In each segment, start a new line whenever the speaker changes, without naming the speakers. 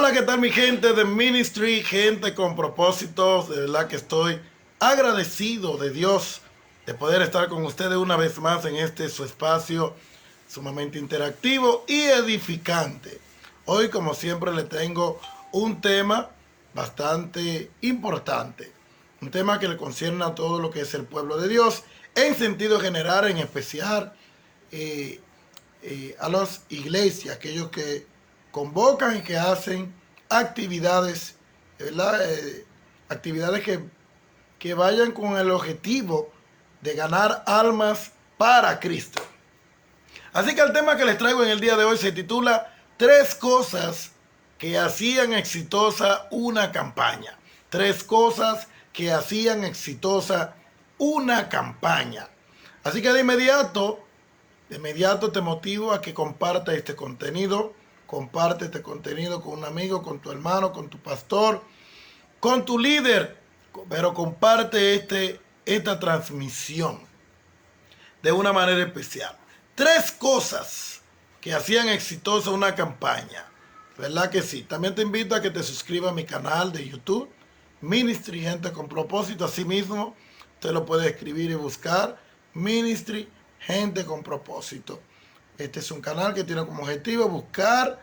Hola, ¿qué tal mi gente de Ministry, gente con propósitos? De verdad que estoy agradecido de Dios de poder estar con ustedes una vez más en este su espacio sumamente interactivo y edificante. Hoy, como siempre, le tengo un tema bastante importante. Un tema que le concierne a todo lo que es el pueblo de Dios, en sentido general, en especial a las iglesias, aquellos que convocan y que hacen actividades, ¿verdad? Actividades que vayan con el objetivo de ganar almas para Cristo. Así que el tema que les traigo en el día de hoy se titula Tres cosas que hacían exitosa una campaña. Tres cosas que hacían exitosa una campaña. Así que de inmediato te motivo a que compartas este contenido. Comparte este contenido con un amigo, con tu hermano, con tu pastor, con tu líder. Pero comparte esta transmisión de una manera especial. Tres cosas que hacían exitosa una campaña. ¿Verdad que sí? También te invito a que te suscribas a mi canal de YouTube, Ministry Gente con Propósito. Asimismo, usted lo puede escribir y buscar, Ministry Gente con Propósito. Este es un canal que tiene como objetivo buscar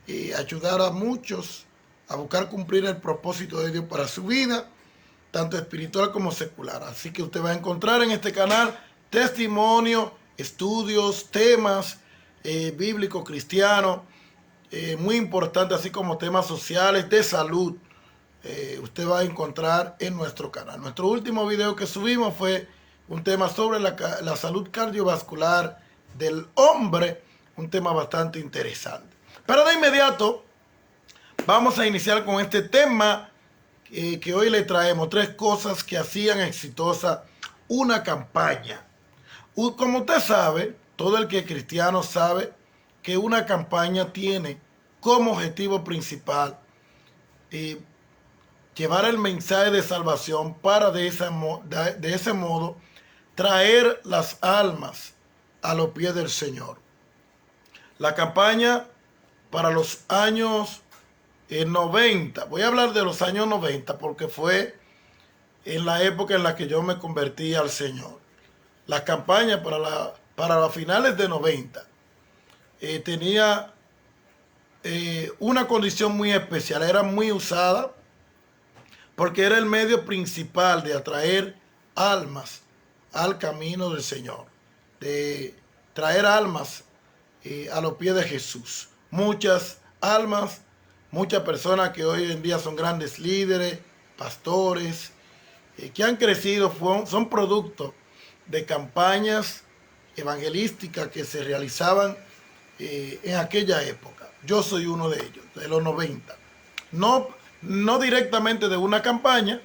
y ayudar a muchos a buscar cumplir el propósito de Dios para su vida, tanto espiritual como secular. Así que usted va a encontrar en este canal testimonio, estudios, temas bíblicos, cristianos, muy importantes, así como temas sociales, de salud. Usted va a encontrar en nuestro canal. Nuestro último video que subimos fue un tema sobre la salud cardiovascular del hombre, un tema bastante interesante. Pero de inmediato vamos a iniciar con este tema que hoy le traemos. Tres cosas que hacían exitosa una campaña. Como usted sabe, todo el que es cristiano sabe que una campaña tiene como objetivo principal llevar el mensaje de salvación para de ese modo traer las almas a los pies del Señor. La campaña para los años 90, voy a hablar de los años 90 porque fue en la época en la que yo me convertí al Señor. La campaña para los finales de 90 tenía una condición muy especial, era muy usada porque era el medio principal de atraer almas al camino del Señor, de traer almas a los pies de Jesús. Muchas almas, muchas personas que hoy en día son grandes líderes, pastores, que han crecido, son producto de campañas evangelísticas que se realizaban en aquella época. Yo soy uno de ellos, de los 90. No directamente de una campaña,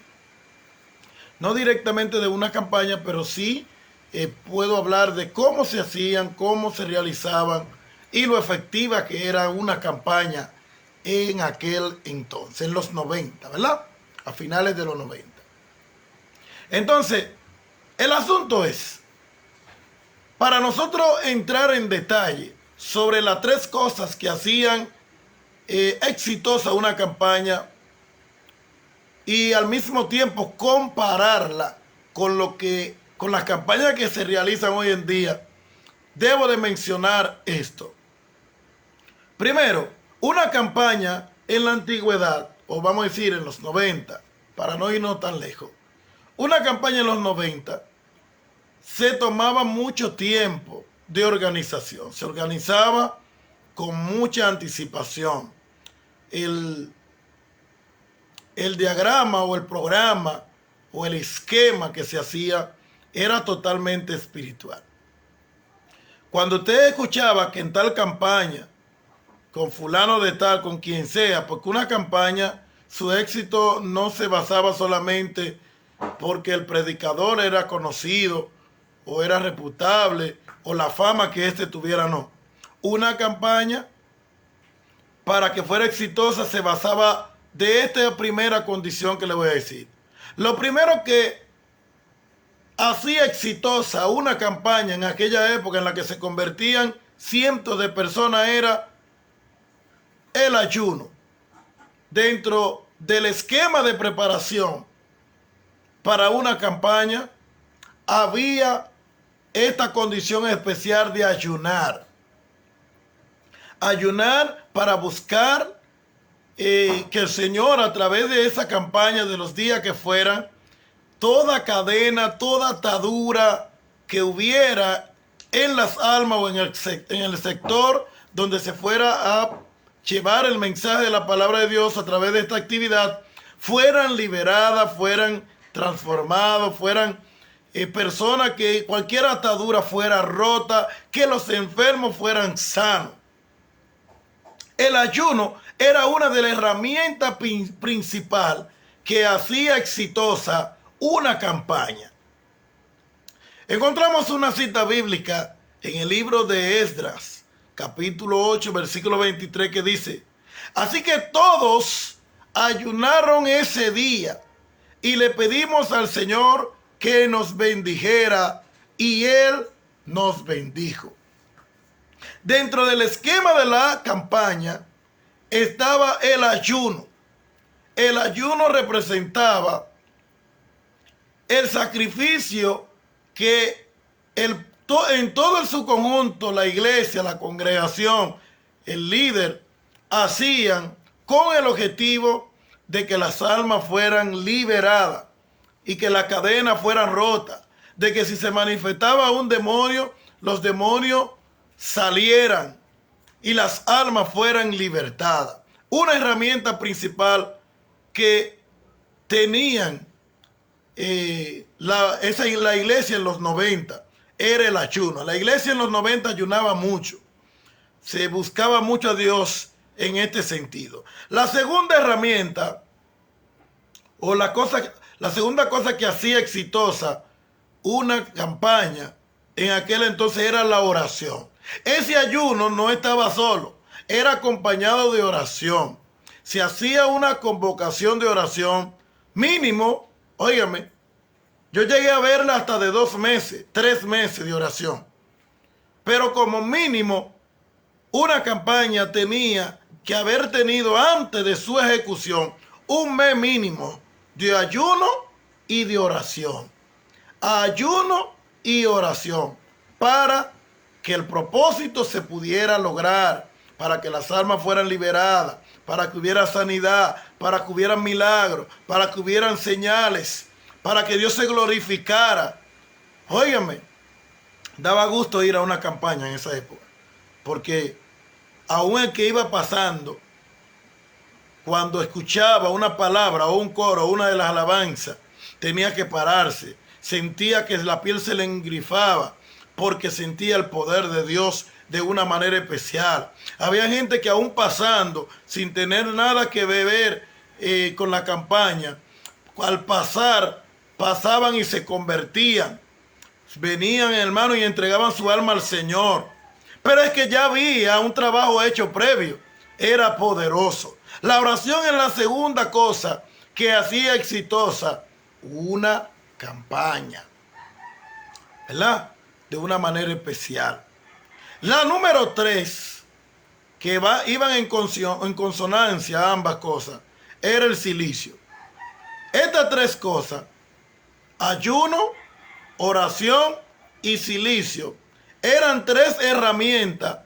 pero sí puedo hablar de cómo se hacían, cómo se realizaban y lo efectiva que era una campaña en aquel entonces, en los 90, ¿verdad? A finales de los 90. Entonces, el asunto es, para nosotros entrar en detalle sobre las tres cosas que hacían exitosa una campaña y al mismo tiempo compararla con las campañas que se realizan hoy en día, debo de mencionar esto. Primero, una campaña en la antigüedad, o vamos a decir en los 90, para no irnos tan lejos, una campaña en los 90 se tomaba mucho tiempo de organización, se organizaba con mucha anticipación. El diagrama o el programa o el esquema que se hacía era totalmente espiritual. Cuando usted escuchaba que en tal campaña, con fulano de tal, con quien sea, porque una campaña, su éxito no se basaba solamente porque el predicador era conocido o era reputable o la fama que éste tuviera, no. Una campaña, para que fuera exitosa, se basaba de esta primera condición que le voy a decir. Lo primero que hacía exitosa una campaña en aquella época en la que se convertían cientos de personas era el ayuno. dentro del esquema de preparación para una campaña, había esta condición especial de ayunar. Ayunar para buscar que el Señor, a través de esa campaña, de los días que fueran, toda cadena, toda atadura que hubiera en las almas o en el sector donde se fuera a llevar el mensaje de la palabra de Dios a través de esta actividad, fueran liberadas, fueran transformados, fueran personas, que cualquier atadura fuera rota, que los enfermos fueran sanos. El ayuno era una de las herramientas principales que hacía exitosa una campaña. Encontramos una cita bíblica en el libro de Esdras, capítulo 8, versículo 23, que dice: así que todos ayunaron ese día y le pedimos al Señor que nos bendijera, y Él nos bendijo. Dentro del esquema de la campaña estaba el ayuno. El ayuno representaba el sacrificio que en todo su conjunto, la iglesia, la congregación, el líder, hacían con el objetivo de que las almas fueran liberadas y que las cadenas fueran rotas, de que si se manifestaba un demonio, los demonios salieran y las almas fueran libertadas. Una herramienta principal que tenían la iglesia en los 90 era el ayuno. La iglesia en los 90 ayunaba mucho, se buscaba mucho a Dios en este sentido. La segunda herramienta, o la segunda cosa que hacía exitosa una campaña en aquel entonces, era la oración. Ese ayuno no estaba solo, era acompañado de oración. Se hacía una convocación de oración mínimo. Óigame, yo llegué a verla hasta de 2 meses, 3 meses de oración. Pero como mínimo, una campaña tenía que haber tenido antes de su ejecución un mes mínimo de ayuno y de oración. Ayuno y oración para que el propósito se pudiera lograr, para que las almas fueran liberadas, para que hubiera sanidad, para que hubieran milagros, para que hubieran señales, para que Dios se glorificara. Óigame, daba gusto ir a una campaña en esa época, porque aún el que iba pasando, cuando escuchaba una palabra o un coro, una de las alabanzas, tenía que pararse, sentía que la piel se le engrifaba, porque sentía el poder de Dios de una manera especial. Había gente que aún pasando, sin tener nada que ver con la campaña, al pasar, pasaban y se convertían. Venían, hermano, y entregaban su alma al Señor. Pero es que ya había un trabajo hecho previo. Era poderoso. La oración es la segunda cosa que hacía exitosa una campaña, ¿verdad? De una manera especial. La número 3, que iban en consonancia ambas cosas, era el silicio. Estas 3 cosas, ayuno, oración y silicio, eran 3 herramientas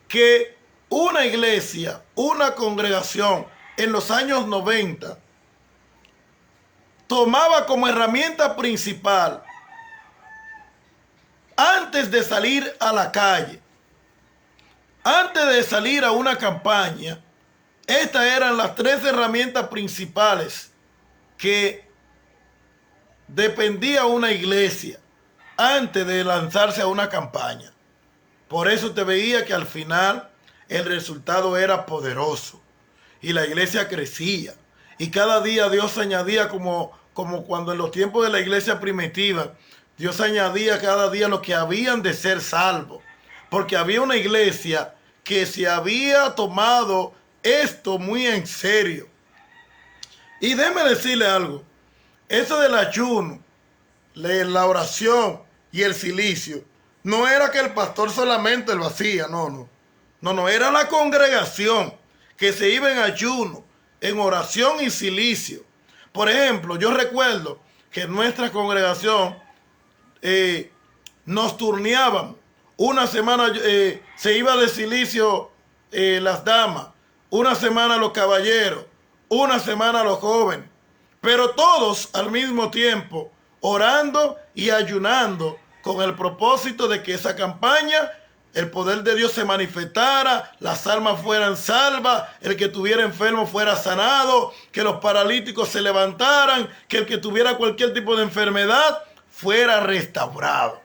que una iglesia, una congregación en los años 90 tomaba como herramienta principal antes de salir a la calle, antes de salir a una campaña. Estas eran las 3 herramientas principales que dependía una iglesia antes de lanzarse a una campaña. Por eso te veía que al final el resultado era poderoso y la iglesia crecía. Y cada día Dios añadía, como cuando en los tiempos de la iglesia primitiva, Dios añadía cada día los que habían de ser salvos. Porque había una iglesia que se había tomado esto muy en serio. Y déjeme decirle algo. Eso del ayuno, la oración y el silicio, no era que el pastor solamente lo hacía, no. Era la congregación que se iba en ayuno, en oración y silicio. Por ejemplo, yo recuerdo que en nuestra congregación nos turneaban. Una semana se iba de silicio las damas, una semana los caballeros, una semana los jóvenes, pero todos al mismo tiempo orando y ayunando con el propósito de que esa campaña, el poder de Dios se manifestara, las almas fueran salvas, el que estuviera enfermo fuera sanado, que los paralíticos se levantaran, que el que tuviera cualquier tipo de enfermedad fuera restaurado.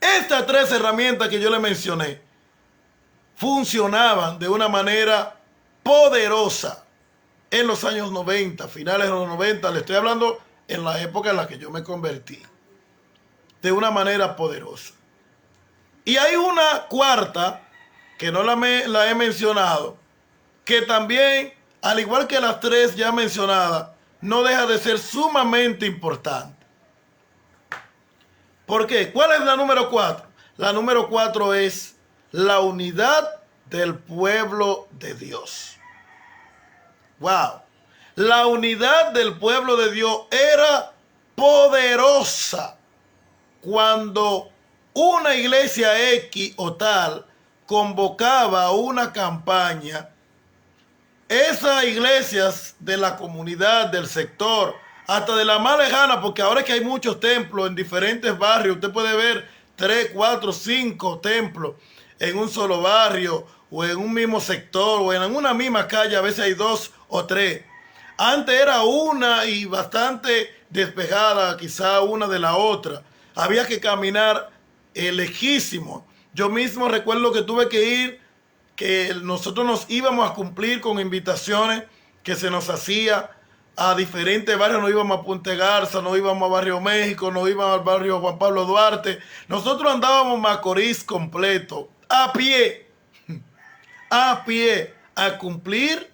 Estas tres herramientas que yo le mencioné funcionaban de una manera poderosa en los años 90, finales de los 90, le estoy hablando en la época en la que yo me convertí, de una manera poderosa. Y hay una cuarta, que no la he mencionado, que también, al igual que las tres ya mencionadas, no deja de ser sumamente importante. ¿Por qué? ¿Cuál es la número 4? La número 4 es la unidad del pueblo de Dios. ¡Wow! La unidad del pueblo de Dios era poderosa cuando una iglesia X o tal convocaba una campaña. Esas iglesias de la comunidad, del sector, hasta de la más lejana, porque ahora es que hay muchos templos en diferentes barrios, usted puede ver 3, 4, 5 templos en un solo barrio, o en un mismo sector, o en una misma calle, a veces hay 2 o 3. Antes era una y bastante despejada, quizá una de la otra. Había que caminar lejísimo. Yo mismo recuerdo que tuve que ir, que nosotros nos íbamos a cumplir con invitaciones que se nos hacía a diferentes barrios. Nos íbamos a Punta Garza, nos íbamos a Barrio México, nos íbamos al barrio Juan Pablo Duarte. Nosotros andábamos Macorís completo, a pie, a cumplir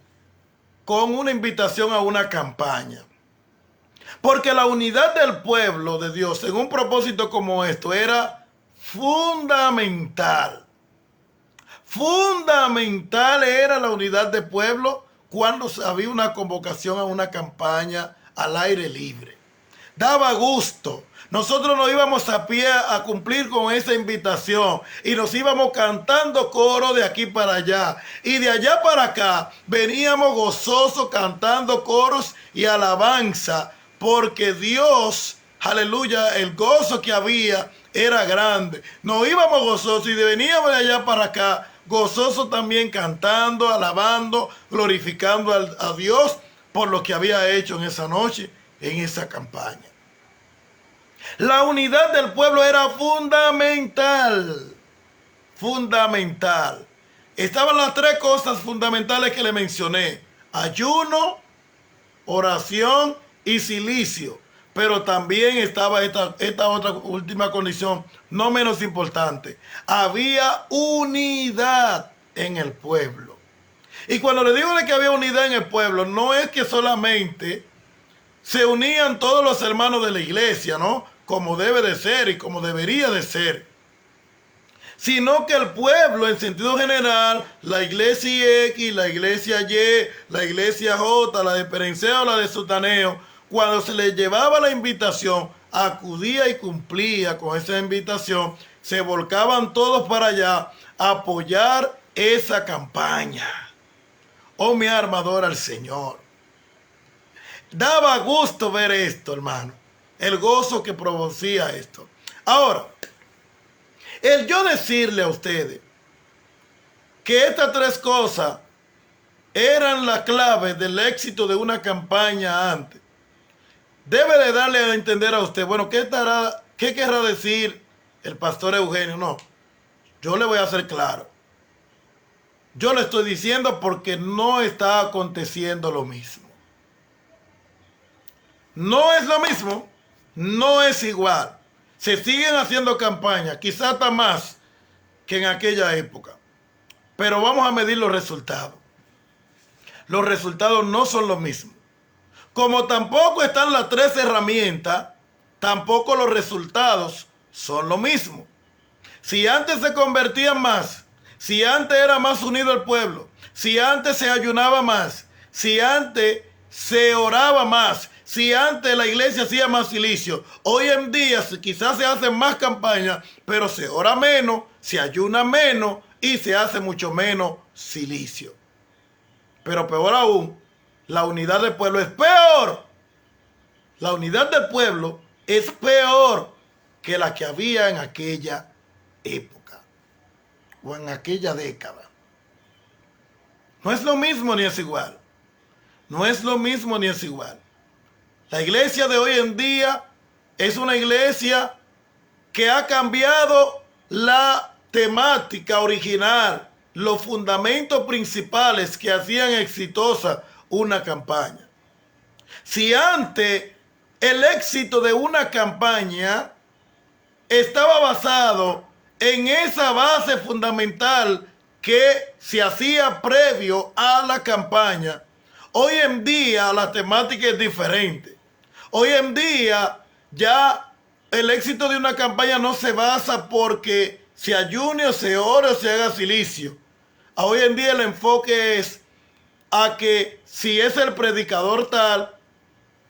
con una invitación a una campaña. Porque la unidad del pueblo de Dios en un propósito como esto era fundamental. Fundamental era la unidad del pueblo cuando había una convocación a una campaña al aire libre. Daba gusto. Nosotros nos íbamos a pie a cumplir con esa invitación y nos íbamos cantando coro de aquí para allá. Y de allá para acá veníamos gozosos cantando coros y alabanza, porque Dios, aleluya, el gozo que había era grande. Nos íbamos gozosos y veníamos de allá para acá gozosos también, cantando, alabando, glorificando a Dios por lo que había hecho en esa noche, en esa campaña. La unidad del pueblo era fundamental. Fundamental. Estaban las tres cosas fundamentales que le mencioné: ayuno, oración y silicio. Pero también estaba esta otra última condición, no menos importante. Había unidad en el pueblo. Y cuando le digo de que había unidad en el pueblo, no es que solamente se unían todos los hermanos de la iglesia, ¿no? Como debe de ser y como debería de ser. Sino que el pueblo en sentido general, la iglesia X, la iglesia Y, la iglesia J, la de Perenceo, la de Sotaneo, cuando se le llevaba la invitación, acudía y cumplía con esa invitación. Se volcaban todos para allá a apoyar esa campaña. Oh, mi alma adora al Señor. Daba gusto ver esto, hermano. El gozo que producía esto. Ahora, el yo decirle a ustedes que estas tres cosas eran la clave del éxito de una campaña antes, debe de darle a entender a usted, bueno, ¿qué querrá decir el pastor Eugenio? No, yo le voy a hacer claro. Yo le estoy diciendo porque no está aconteciendo lo mismo. No es lo mismo, no es igual. Se siguen haciendo campañas, quizás hasta más que en aquella época. Pero vamos a medir los resultados. Los resultados no son los mismos. Como tampoco están las tres herramientas, tampoco los resultados son lo mismo. Si antes se convertían más, si antes era más unido el pueblo, si antes se ayunaba más, si antes se oraba más, si antes la iglesia hacía más silicio, hoy en día quizás se hacen más campañas, pero se ora menos, se ayuna menos y se hace mucho menos silicio. Pero peor aún, la unidad del pueblo es peor. La unidad del pueblo es peor que la que había en aquella época o en aquella década. No es lo mismo ni es igual. No es lo mismo ni es igual. La iglesia de hoy en día es una iglesia que ha cambiado la temática original, los fundamentos principales que hacían exitosa una campaña. Si antes el éxito de una campaña estaba basado en esa base fundamental que se hacía previo a la campaña, hoy en día la temática es diferente. Hoy en día ya el éxito de una campaña no se basa porque se ayune o se ore o se haga silicio. Hoy en día el enfoque es a que si es el predicador tal,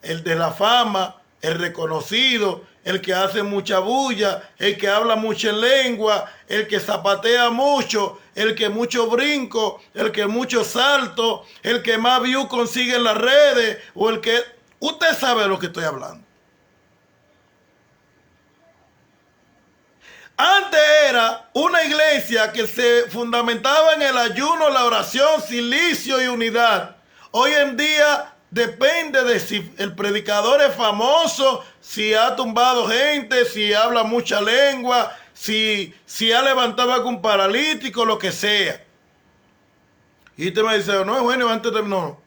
el de la fama, el reconocido, el que hace mucha bulla, el que habla mucha lengua, el que zapatea mucho, el que mucho brinco, el que mucho salto, el que más views consigue en las redes, o el que... Usted sabe de lo que estoy hablando. Antes era una iglesia que se fundamentaba en el ayuno, la oración, silicio y unidad. Hoy en día depende de si el predicador es famoso, si ha tumbado gente, si habla mucha lengua, si ha levantado algún paralítico, lo que sea. Y usted me dice, no, bueno, antes no.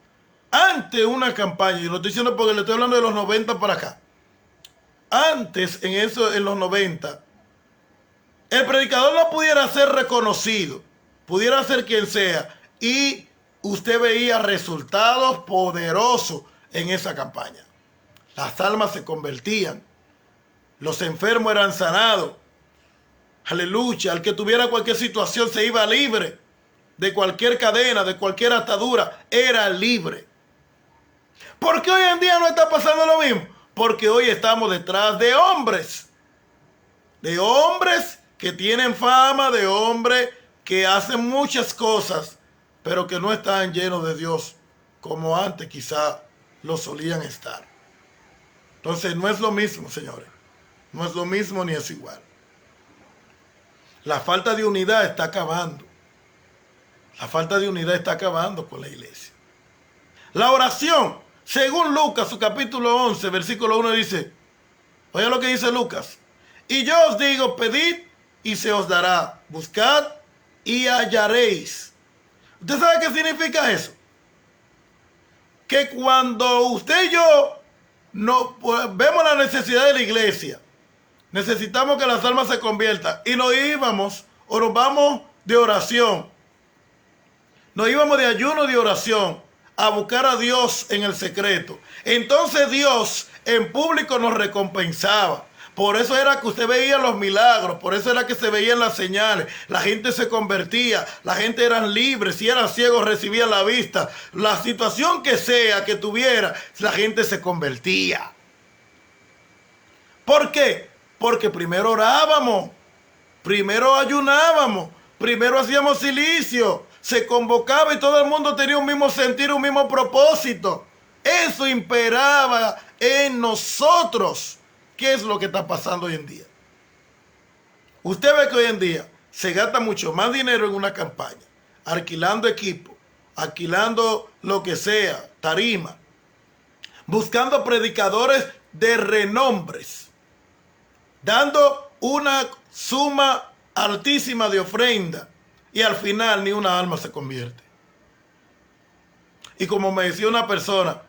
Antes una campaña, y lo estoy diciendo porque le estoy hablando de los 90 para acá. Antes, en los 90, el predicador no pudiera ser reconocido, pudiera ser quien sea, y usted veía resultados poderosos en esa campaña. Las almas se convertían, los enfermos eran sanados, aleluya, el que tuviera cualquier situación se iba libre, de cualquier cadena, de cualquier atadura, era libre. ¿Por qué hoy en día no está pasando lo mismo? Porque hoy estamos detrás de hombres que tienen fama, de hombres que hacen muchas cosas, pero que no están llenos de Dios como antes quizá lo solían estar. Entonces no es lo mismo, señores. No es lo mismo ni es igual. La falta de unidad está acabando. La falta de unidad está acabando con la iglesia. La oración, según Lucas, su capítulo 11, versículo 1 dice, oiga lo que dice Lucas, y yo os digo, pedid y se os dará, buscad y hallaréis. ¿Usted sabe qué significa eso? Que cuando usted y yo vemos la necesidad de la iglesia, necesitamos que las almas se conviertan, y nos íbamos o nos vamos de oración, nos íbamos de ayuno de oración a buscar a Dios en el secreto. Entonces Dios en público nos recompensaba. Por eso era que usted veía los milagros, por eso era que se veían las señales, la gente se convertía, la gente era libre, si eran ciegos recibían la vista, la situación que sea que tuviera, la gente se convertía. ¿Por qué? Porque primero orábamos, primero ayunábamos, primero hacíamos silicio, se convocaba y todo el mundo tenía un mismo sentir, un mismo propósito. Eso imperaba en nosotros. ¿Qué es lo que está pasando hoy en día? Usted ve que hoy en día se gasta mucho más dinero en una campaña, alquilando equipo, alquilando lo que sea, tarima, buscando predicadores de renombres, dando una suma altísima de ofrenda, y al final ni una alma se convierte. Y como me decía una persona,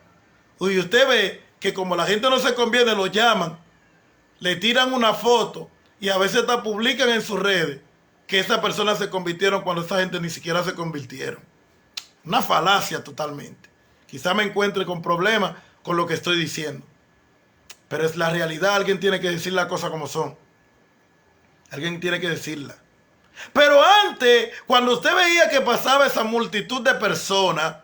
y usted ve que como la gente no se convierte, lo llaman, le tiran una foto y a veces hasta publican en sus redes que esas personas se convirtieron cuando esa gente ni siquiera se convirtieron. Una falacia totalmente. Quizá me encuentre con problemas con lo que estoy diciendo, pero es la realidad. Alguien tiene que decir las cosas como son. Alguien tiene que decirla. Pero antes, cuando usted veía que pasaba esa multitud de personas,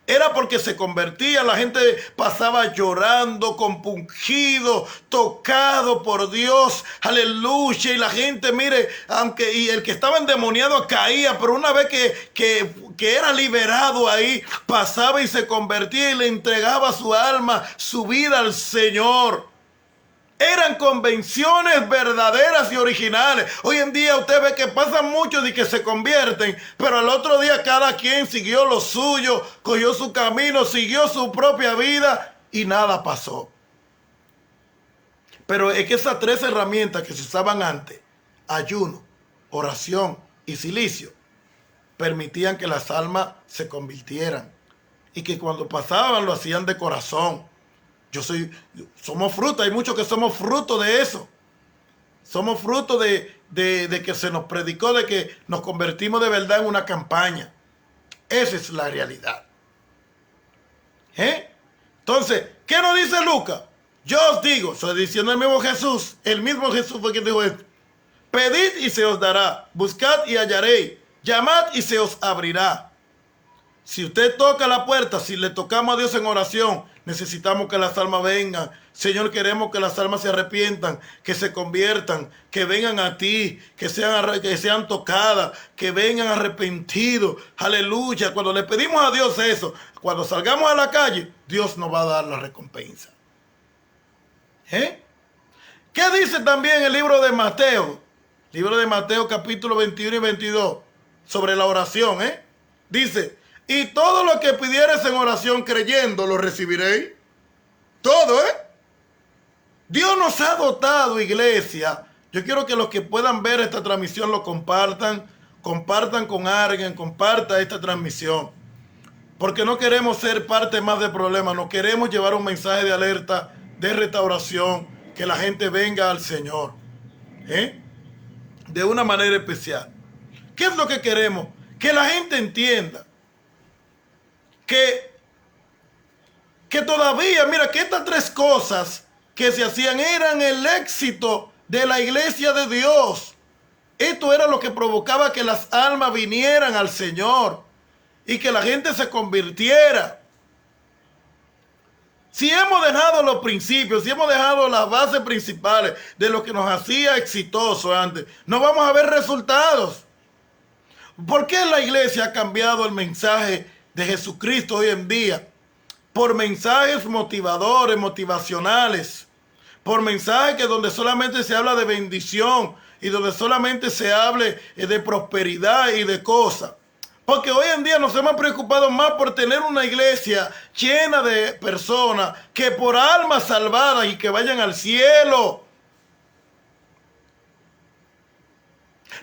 era porque se convertía, la gente pasaba llorando, compungido, tocado por Dios, aleluya, y la gente, mire, aunque y el que estaba endemoniado caía, pero una vez que era liberado ahí, pasaba y se convertía y le entregaba su alma, su vida al Señor. Eran convenciones verdaderas y originales. Hoy en día usted ve que pasan muchos y que se convierten, pero al otro día cada quien siguió lo suyo, cogió su camino, siguió su propia vida y nada pasó. Pero es que esas tres herramientas que se usaban antes, ayuno, oración y silicio, permitían que las almas se convirtieran y que cuando pasaban lo hacían de corazón. Somos fruto, hay muchos que somos fruto de eso. Somos fruto de que se nos predicó, de que nos convertimos de verdad en una campaña. Esa es la realidad. Entonces, ¿qué nos dice Lucas? Yo os digo, estoy diciendo el mismo Jesús fue quien dijo esto. Pedid y se os dará, buscad y hallaréis, llamad y se os abrirá. Si usted toca la puerta, si le tocamos a Dios en oración, necesitamos que las almas vengan. Señor, queremos que las almas se arrepientan, que se conviertan, que vengan a ti, que sean tocadas, que vengan arrepentidos. Aleluya. Cuando le pedimos a Dios eso, cuando salgamos a la calle, Dios nos va a dar la recompensa. ¿Qué dice también el libro de Mateo? Libro de Mateo capítulo 21 y 22 sobre la oración. Dice: y todo lo que pidieres en oración creyendo, lo recibiréis. Todo, Dios nos ha dotado, iglesia. Yo quiero que los que puedan ver esta transmisión lo compartan. Compartan con alguien, compartan esta transmisión. Porque no queremos ser parte más del problema. No queremos llevar un mensaje de alerta, de restauración. Que la gente venga al Señor. De una manera especial. ¿Qué es lo que queremos? Que la gente entienda que todavía, mira, que estas tres cosas que se hacían eran el éxito de la iglesia de Dios. Esto era lo que provocaba que las almas vinieran al Señor y que la gente se convirtiera. Si hemos dejado los principios, si hemos dejado las bases principales de lo que nos hacía exitoso antes, no vamos a ver resultados. ¿Por qué la iglesia ha cambiado el mensaje de Jesucristo hoy en día? Por mensajes motivadores, motivacionales, por mensajes que donde solamente se habla de bendición y donde solamente se hable de prosperidad y de cosas. Porque hoy en día nos hemos preocupado más por tener una iglesia llena de personas que por almas salvadas y que vayan al cielo.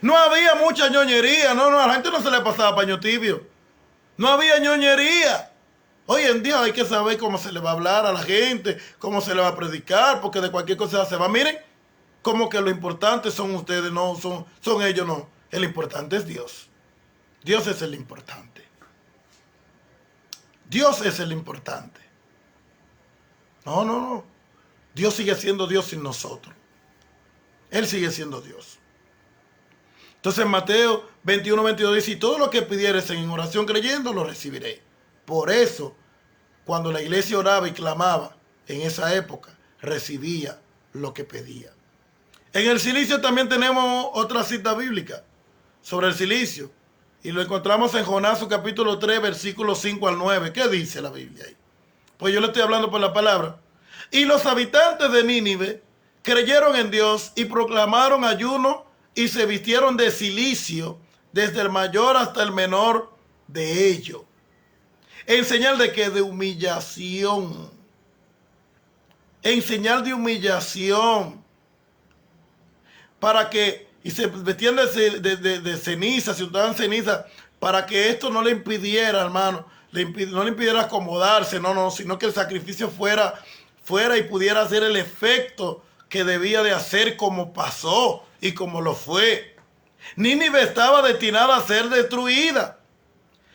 No había mucha ñoñería, a la gente no se le pasaba paño tibio. No había ñoñería. Hoy en día hay que saber cómo se le va a hablar a la gente, cómo se le va a predicar, porque de cualquier cosa se va. Miren, como que lo importante son ustedes, no son ellos, no. El importante es Dios. Dios es el importante. Dios es el importante. No. Dios sigue siendo Dios sin nosotros. Él sigue siendo Dios. Entonces Mateo 21, 22 dice: y todo lo que pidieres en oración creyendo, lo recibiréis. Por eso, cuando la iglesia oraba y clamaba en esa época, recibía lo que pedía. En el silicio también tenemos otra cita bíblica sobre el silicio. Y lo encontramos en Jonás, su capítulo 3, versículos 5 al 9. ¿Qué dice la Biblia ahí? Pues yo le estoy hablando por la palabra. Y los habitantes de Nínive creyeron en Dios y proclamaron ayuno y se vistieron de silicio, desde el mayor hasta el menor de ellos. En señal de que de humillación. En señal de humillación. Para que, y se vestían de ceniza, se untaban ceniza, para que esto no le impidiera, hermano, no le impidiera acomodarse, sino que el sacrificio fuera y pudiera hacer el efecto que debía de hacer, como pasó y como lo fue. Nínive estaba destinada a ser destruida.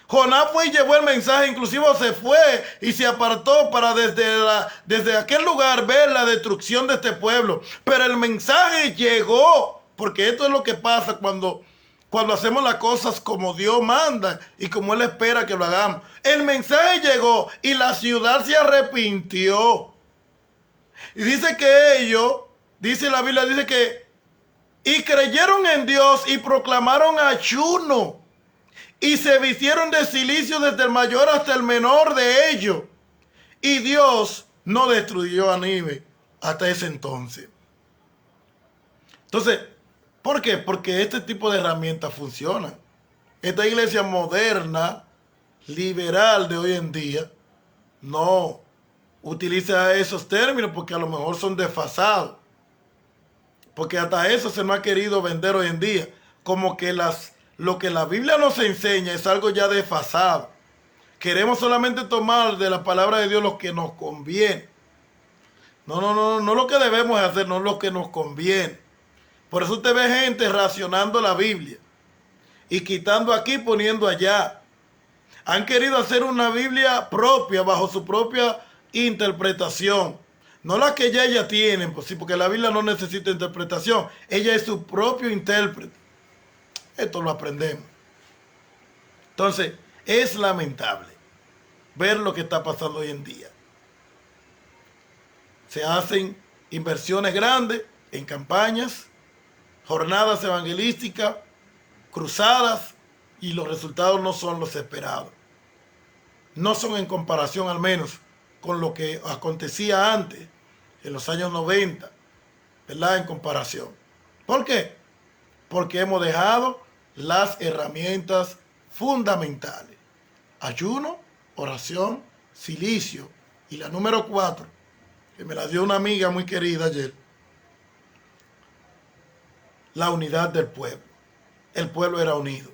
Jonás fue y llevó el mensaje, inclusive se fue y se apartó para desde aquel lugar ver la destrucción de este pueblo. Pero el mensaje llegó, porque esto es lo que pasa cuando cuando hacemos las cosas como Dios manda y como Él espera que lo hagamos. El mensaje llegó y la ciudad se arrepintió. Y dice que ellos, dice la Biblia, dice que, y creyeron en Dios y proclamaron ayuno. Y se vistieron de cilicio desde el mayor hasta el menor de ellos. Y Dios no destruyó a Nínive hasta ese entonces. Entonces, ¿por qué? Porque este tipo de herramientas funcionan. Esta iglesia moderna, liberal de hoy en día, no utiliza esos términos porque a lo mejor son desfasados. Porque hasta eso se nos ha querido vender hoy en día. Como que lo que la Biblia nos enseña es algo ya desfasado. Queremos solamente tomar de la palabra de Dios lo que nos conviene. No lo que debemos hacer, no lo que nos conviene. Por eso usted ve gente racionando la Biblia y quitando aquí, poniendo allá. Han querido hacer una Biblia propia, bajo su propia interpretación. No la que ya tienen, pues sí, porque la Biblia no necesita interpretación. Ella es su propio intérprete. Esto lo aprendemos. Entonces, es lamentable ver lo que está pasando hoy en día. Se hacen inversiones grandes en campañas, jornadas evangelísticas, cruzadas, y los resultados no son los esperados. No son en comparación al menos con lo que acontecía antes, en los años 90, ¿verdad? En comparación. ¿Por qué? Porque hemos dejado las herramientas fundamentales. Ayuno, oración, silicio. Y la número 4, que me la dio una amiga muy querida ayer, la unidad del pueblo. El pueblo era unido.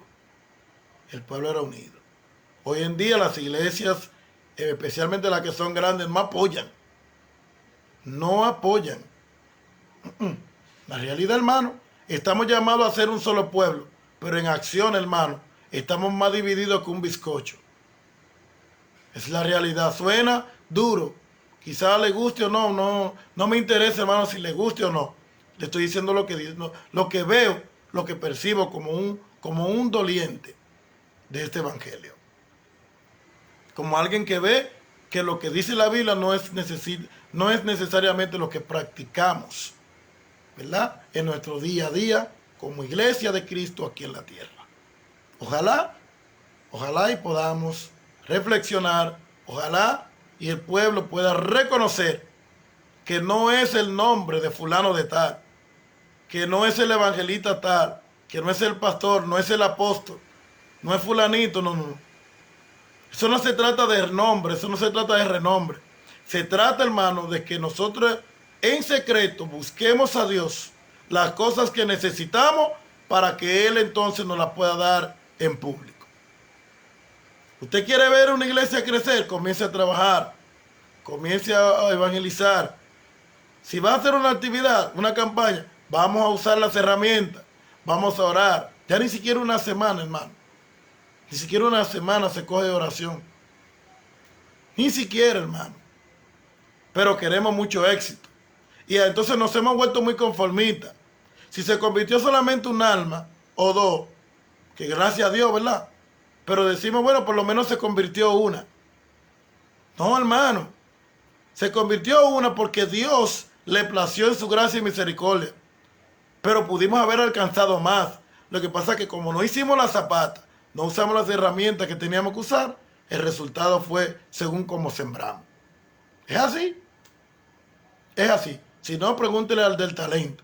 El pueblo era unido. Hoy en día las iglesias, especialmente las que son grandes, no apoyan. No apoyan. La realidad, hermano, estamos llamados a ser un solo pueblo, pero en acción, hermano, estamos más divididos que un bizcocho. Es la realidad. Suena duro. Quizás le guste o no me interesa, hermano, si le guste o no. Le estoy diciendo lo que veo, lo que percibo como un doliente de este evangelio. Como alguien que ve que lo que dice la Biblia no es necesariamente lo que practicamos, ¿verdad? En nuestro día a día como iglesia de Cristo aquí en la tierra. Ojalá y podamos reflexionar, ojalá y el pueblo pueda reconocer que no es el nombre de fulano de tal, que no es el evangelista tal, que no es el pastor, no es el apóstol, no es fulanito, no. Eso no se trata de nombre, eso no se trata de renombre. Se trata, hermano, de que nosotros en secreto busquemos a Dios las cosas que necesitamos para que Él entonces nos las pueda dar en público. ¿Usted quiere ver una iglesia crecer? Comience a trabajar, comience a evangelizar. Si va a hacer una actividad, una campaña, vamos a usar las herramientas, vamos a orar. Ya ni siquiera una semana, hermano. Ni siquiera una semana se coge de oración. Ni siquiera, hermano. Pero queremos mucho éxito. Y entonces nos hemos vuelto muy conformistas. Si se convirtió solamente un alma o dos, que gracias a Dios, ¿verdad? Pero decimos, bueno, por lo menos se convirtió una. No, hermano. Se convirtió una porque Dios le plació en su gracia y misericordia. Pero pudimos haber alcanzado más. Lo que pasa es que como no hicimos la zapata, no usamos las herramientas que teníamos que usar, el resultado fue según como sembramos. ¿Es así? Es así. Si no, pregúntele al del talento.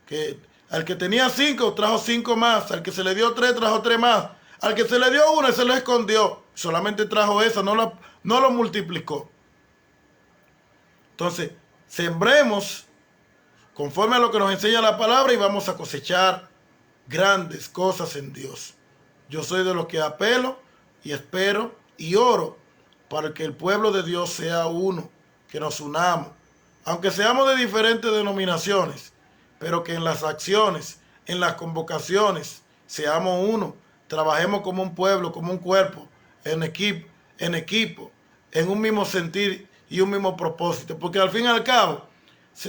Que al que tenía 5, trajo 5 más. Al que se le dio 3, trajo 3 más. Al que se le dio 1, se lo escondió. Solamente trajo eso, no lo multiplicó. Entonces, sembremos conforme a lo que nos enseña la palabra y vamos a cosechar grandes cosas en Dios. Yo soy de los que apelo y espero y oro para que el pueblo de Dios sea uno, que nos unamos, aunque seamos de diferentes denominaciones, pero que en las acciones, en las convocaciones, seamos uno, trabajemos como un pueblo, como un cuerpo, en equipo, en un mismo sentir y un mismo propósito, porque al fin y al cabo,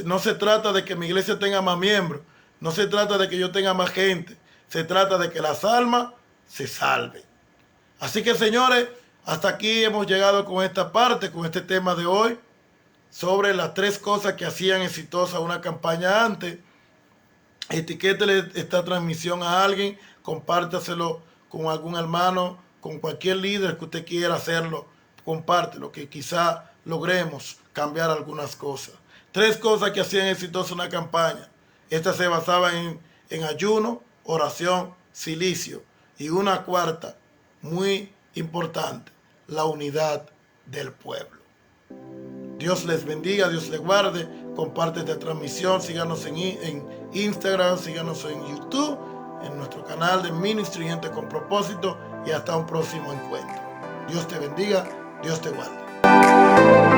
no se trata de que mi iglesia tenga más miembros, no se trata de que yo tenga más gente, se trata de que las almas se salven. Así que, señores, hasta aquí hemos llegado con esta parte, con este tema de hoy, sobre las 3 cosas que hacían exitosa una campaña antes. Etiquétele esta transmisión a alguien, compártaselo con algún hermano, con cualquier líder que usted quiera hacerlo, compártelo, que quizá logremos cambiar algunas cosas. 3 cosas que hacían exitosa una campaña. Estas se basaban en ayuno, oración, silicio. Y una cuarta, muy importante, la unidad del pueblo. Dios les bendiga, Dios les guarde. Comparte esta transmisión, síganos en Instagram, síganos en YouTube, en nuestro canal de Ministry Gente con Propósito, y hasta un próximo encuentro. Dios te bendiga, Dios te guarde.